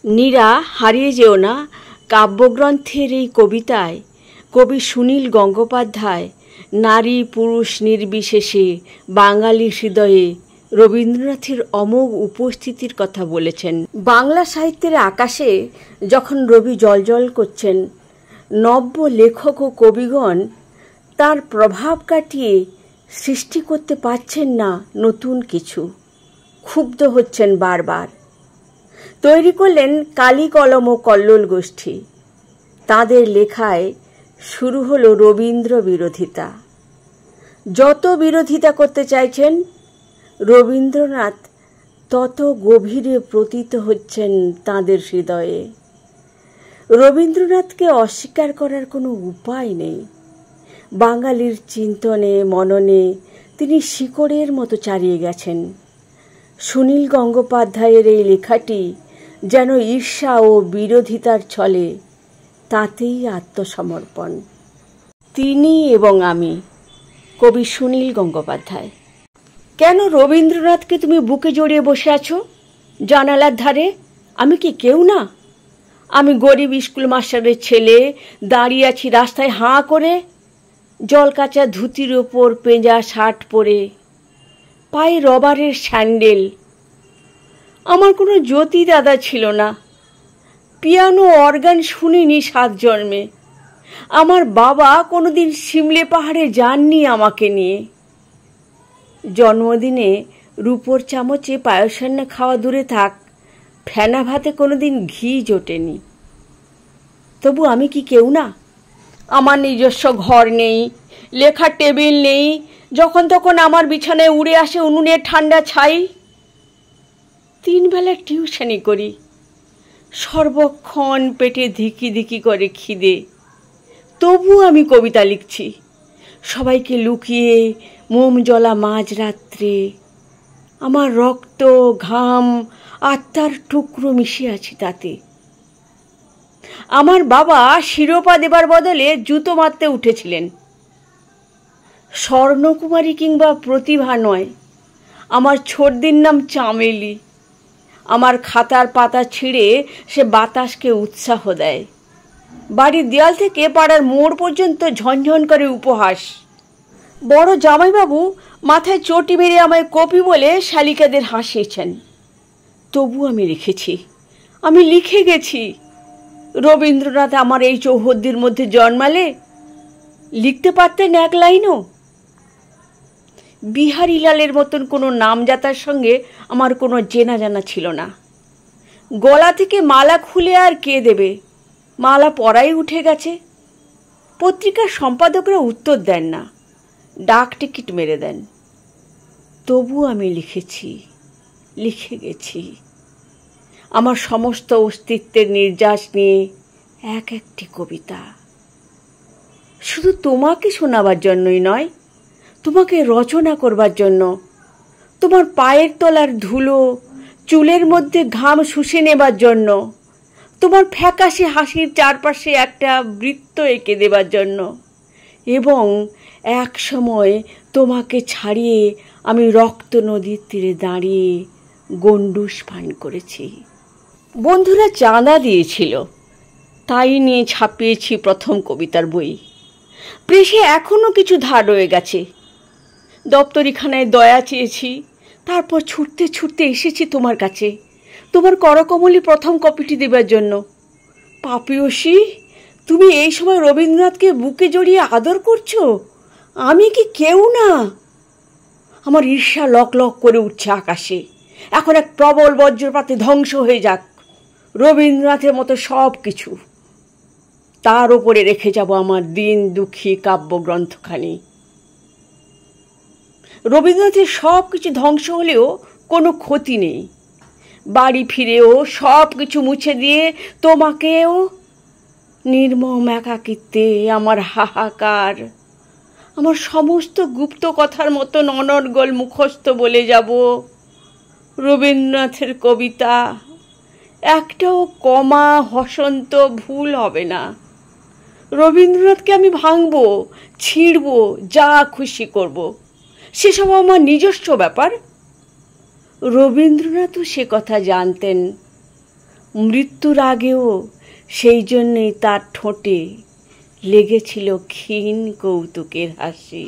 নীরা, হারিয়ে যেও না কাব্যগ্রন্থের এই কবিতায় কবি সুনীল গঙ্গোপাধ্যায় নারী পুরুষ নির্বিশেষে বাঙালি হৃদয়ে রবীন্দ্রনাথের অমোঘ উপস্থিতির কথা বলেছেন। বাংলা সাহিত্যের আকাশে যখন রবি জ্বলজ্বল করছেন, নব্য লেখক ও কবিগণ তার প্রভাব কাটিয়ে সৃষ্টি করতে পারছেন না নতুন কিছু, ক্ষুব্ধ হচ্ছেন বারবার। তৈরি করলেন কালি কলম ও কল্লোল গোষ্ঠী। তাদের লেখায় শুরু হলো রবীন্দ্র বিরোধিতা। যত বিরোধিতা করতে চাইছেন রবীন্দ্রনাথ, তত গভীরে প্রতীত হচ্ছেন তাদের হৃদয়ে। রবীন্দ্রনাথকে অস্বীকার করার কোনো উপায় নেই। বাঙালির চিন্তনে মননে তিনি শিকড়ের মতো চালিয়ে গেছেন। সুনীল গঙ্গোপাধ্যায়ের এই লেখাটি যেন ঈর্ষা ও বিরোধিতার ছলে, তাতেই আত্মসমর্পণ। তিনি এবং আমি, কবি সুনীল গঙ্গোপাধ্যায়। কেন রবীন্দ্রনাথকে তুমি বুকে জড়িয়ে বসে আছো জানালার ধারে? আমি কি কেউ না? আমি গরিব স্কুল মাস্টারের ছেলে, দাঁড়িয়ে আছি রাস্তায় হাঁ করে, জল কাঁচা ধুতির ওপর পেঁজা শার্ট পরে, পায়ে রবারের স্যান্ডেল। আমার কোনো জ্যোতি দাদা ছিল না, পিয়ানো অর্গান শুনিনি 7 জন্মে। আমার বাবা কোনোদিন সিমলে পাহাড়ে যাননি আমাকে নিয়ে। জন্মদিনে রূপোর চামচে পায়সান্না খাওয়া দূরে থাক, ফেনা ভাতে কোনোদিন ঘি জোটেনি। তবু আমি কি কেউ না? আমার নিজস্ব ঘর নেই, লেখার টেবিল নেই, যখন তখন আমার বিছানায় উড়ে আসে উনুনের ঠান্ডা ছাই। 3 বেলা টিউশনি করি, সর্বক্ষণ পেটে ধিকি ধিকি করে খিদে। তবু আমি কবিতা লিখছি, সবাইকে লুকিয়ে মোম জ্বলা মাঝরাত্রে। আমার রক্ত, ঘাম, আত্মার টুকরো মিশে আছে তাতে। আমার বাবা শিরোপা দেবার বদলে জুতো মারতে উঠেছিলেন। স্বর্ণকুমারী কিংবা প্রতিভা নয়, আমার ছোটদির নাম চামেলি। আমার খাতার পাতা ছিঁড়ে সে বাতাসকে উৎসাহ দেয়। বাড়ির দেয়াল থেকে পাড়ার মোড় পর্যন্ত ঝনঝন করে উপহাস। বড় জামাইবাবু মাথায় চটি মেরে আমায় কপি বলে শালিকাদের হাসিয়েছেন। তবু আমি লিখেছি, আমি লিখে গেছি। রবীন্দ্রনাথ আমার এই চৌহদ্দির মধ্যে জন্মালে লিখতে পারতেন 1 লাইনও। বিহারীলালের মতন কোনো নামজাতার সঙ্গে আমার কোনো চেনা জানা ছিল না। গলা থেকে মালা খুলে আর কে দেবে? মালা পরাই উঠে গেছে। পত্রিকার সম্পাদকরা উত্তর দেন না, ডাক টিকিট মেরে দেন। তবু আমি লিখেছি, লিখে গেছি। আমার সমস্ত অস্তিত্বের নির্যাস নিয়ে একটি কবিতা, শুধু তোমাকে শোনাবার জন্যই নয়, তোমাকে রচনা করবার জন্য। তোমার পায়ের তলার ধুলো, চুলের মধ্যে ঘাম শুষে নেবার জন্য, তোমার ফ্যাকাশে হাসির চারপাশে একটা বৃত্ত এঁকে দেবার জন্য। এবং এক সময় তোমাকে ছাড়িয়ে আমি রক্ত নদীর তীরে দাঁড়িয়ে গণ্ডূষ পান করেছি। বন্ধুরা চাঁদা দিয়েছিল, তাই নিয়ে ছাপিয়েছি প্রথম কবিতার বই। প্রেসে এখনো কিছু ধার রয়ে গেছে। দপ্তরিখানায় দয়া চেয়েছি, তারপর ছুটতে ছুটতে এসেছি তোমার কাছে, তোমার করকমলি প্রথম কপিটি দেবার জন্য। পাপিয়সী, তুমি এই সময় রবীন্দ্রনাথকে বুকে জড়িয়ে আদর করছো? আমি কি কেউ না? আমার ঈর্ষা লক লক করে উঠছে আকাশে। এখন এক প্রবল বজ্রপাতে ধ্বংস হয়ে যাক রবীন্দ্রনাথের মতো সব কিছু। তার ওপরে রেখে যাব আমার দিন দুঃখী কাব্যগ্রন্থখানি। রবীন্দ্রনাথের সব কিছু ধ্বংস হলেও কোনো ক্ষতি নেই। বাড়ি ফিরেও সব কিছু মুছে দিয়ে তোমাকেও, নির্মম একাকিত্বে আমার হাহাকার, আমার সমস্ত গুপ্ত কথার মতন অনর্গল মুখস্থ বলে যাব রবীন্দ্রনাথের কবিতা। একটাও কমা হসন্ত ভুল হবে না। রবীন্দ্রনাথকে আমি ভাঙবো, ছিঁড়ব, যা খুশি করব, সেসব আমার নিজস্ব ব্যাপার। রবীন্দ্রনাথও সে কথা জানতেন। মৃত্যুর আগেও সেই জন্যেই তার ঠোঁটে লেগেছিল ক্ষীণ কৌতুকের হাসি।